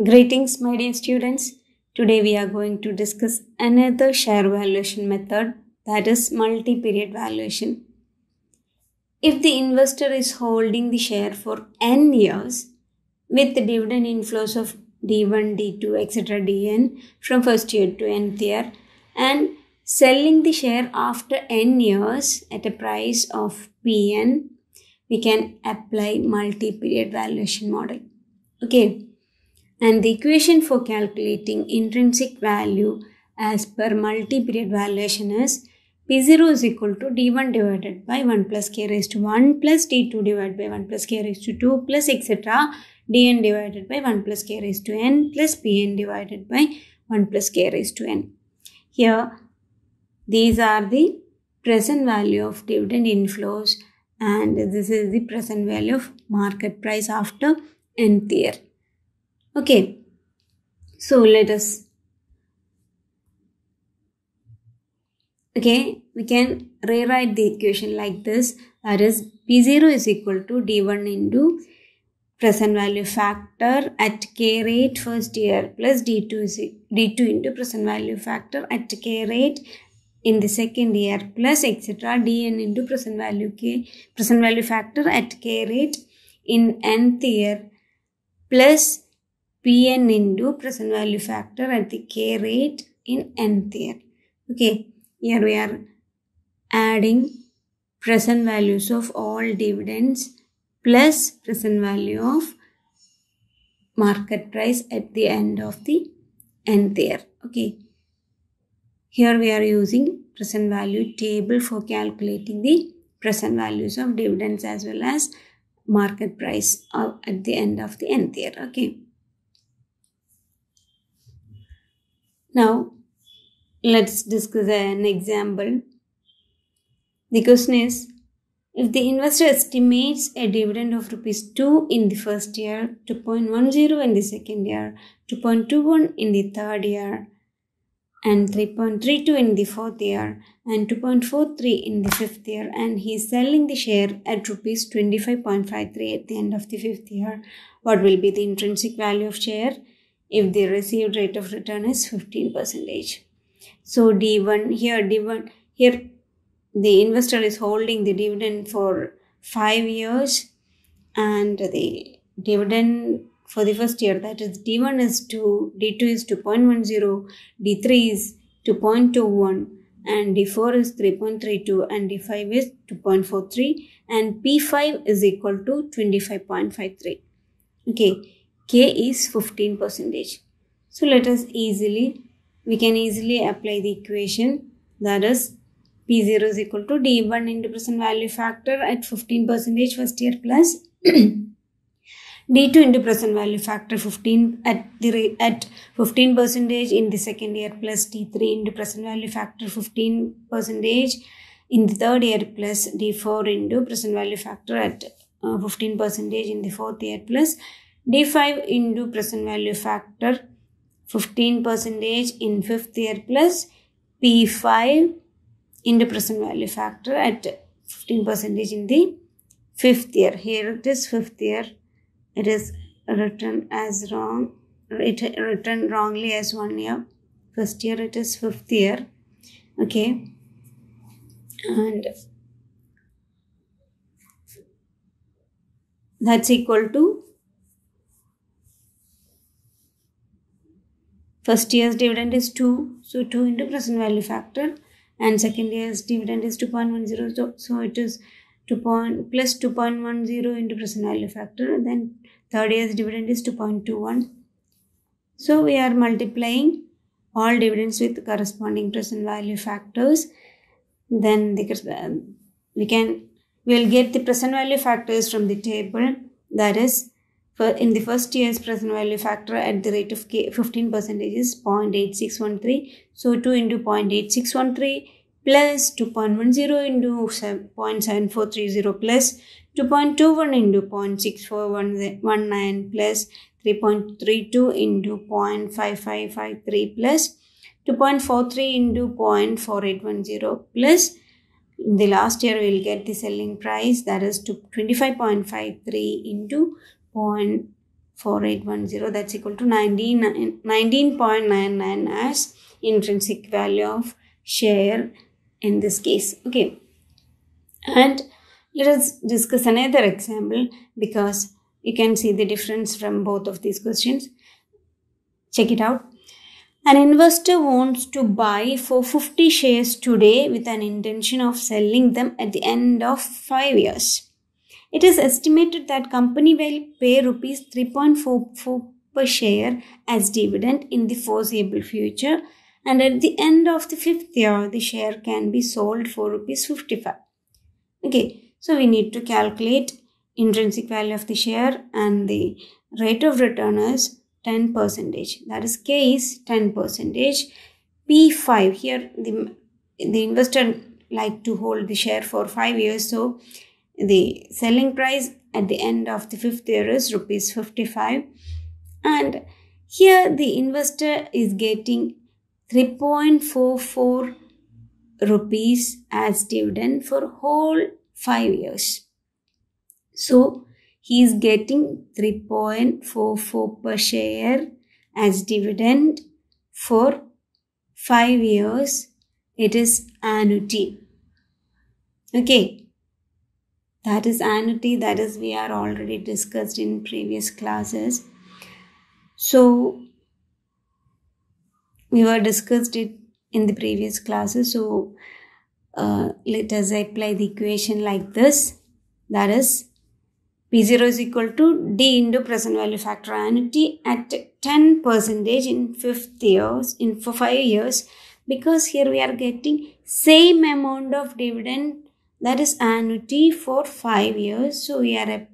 Greetings, my dear students. Today we are going to discuss another share valuation method, that is multi-period valuation. If the investor is holding the share for n years with the dividend inflows of D1, D2, etc. Dn from first year to nth year and selling the share after n years at a price of Pn, we can apply multi-period valuation model. Okay. And the equation for calculating intrinsic value as per multi-period valuation is P0 is equal to D1 divided by 1 plus k raised to 1 plus D2 divided by 1 plus k raised to 2 plus etc. Dn divided by 1 plus k raised to n plus Pn divided by 1 plus k raised to n. Here, these are the present value of dividend inflows and this is the present value of market price after nth year. Okay, so we can rewrite the equation like this, that is P0 is equal to D1 into present value factor at k rate first year plus D2 into present value factor at k rate in the second year plus etc. Dn into present value factor at k rate in nth year plus Pn into present value factor at the k rate in nth year. Okay, here we are adding present values of all dividends plus present value of market price at the end of the nth year. Okay, here we are using present value table for calculating the present values of dividends as well as market price at the end of the nth year. Okay. Now, let's discuss an example. The question is, if the investor estimates a dividend of Rs 2 in the first year, 2.10 in the second year, 2.21 in the third year, and 3.32 in the fourth year, and 2.43 in the fifth year, and he is selling the share at Rs 25.53 at the end of the fifth year, what will be the intrinsic value of share if the received rate of return is 15%. So D1 here the investor is holding the dividend for 5 years and the dividend for the first year, that is D1 is 2, D2 is 2.10, D3 is 2.21 and D4 is 3.32 and D5 is 2.43 and P5 is equal to 25.53. Okay. K is 15%. So we can easily apply the equation, that is P0 is equal to D1 into present value factor at 15% first year plus D2 into present value factor 15 at 15% in the second year plus D3 into present value factor 15% in the third year plus D4 into present value factor at 15% in the fourth year plus D5 into present value factor 15% in fifth year plus P5 into present value factor at 15% in the fifth year. Here it is fifth year. It is written as wrong. It written wrongly as 1 year. First year it is fifth year. Okay. And that's equal to first year's dividend is 2, so 2 into present value factor, and second year's dividend is 2.10, so it is 2 plus 2.10 into present value factor, and then third year's dividend is 2.21. So we are multiplying all dividends with corresponding present value factors. Then we'll get the present value factors from the table, that is in the first year's present value factor at the rate of 15% is 0.8613. So 2 into 0.8613 plus 2.10 into 0.7430 plus 2.21 into 0.6419 plus 3.32 into 0.5553 plus 2.43 into 0.4810 plus in the last year we will get the selling price, that is 25.53 into 0.4810 4810, that's equal to 19.99 as intrinsic value of share in this case. Okay, and let us discuss another example because you can see the difference from both of these questions. Check it out. An investor wants to buy for 50 shares today with an intention of selling them at the end of 5 years. It is estimated that company will pay rupees 3.44 per share as dividend in the foreseeable future, and at the end of the 5th year, the share can be sold for rupees 55. Okay, so we need to calculate intrinsic value of the share, and the rate of return is 10%. That is K is 10%. P5, here the investor like to hold the share for 5 years, so the selling price at the end of the 5th year is rupees 55, and here the investor is getting 3.44 rupees as dividend for whole 5 years. So he is getting 3.44 per share as dividend for 5 years. It is annuity. Okay, that is annuity, that is we are already discussed in previous classes. So we were discussed it in the previous classes. So let us apply the equation like this. That is P0 is equal to D into present value factor annuity at 10% in 5th years, for 5 years, because here we are getting same amount of dividend, that is annuity for 5 years. So we are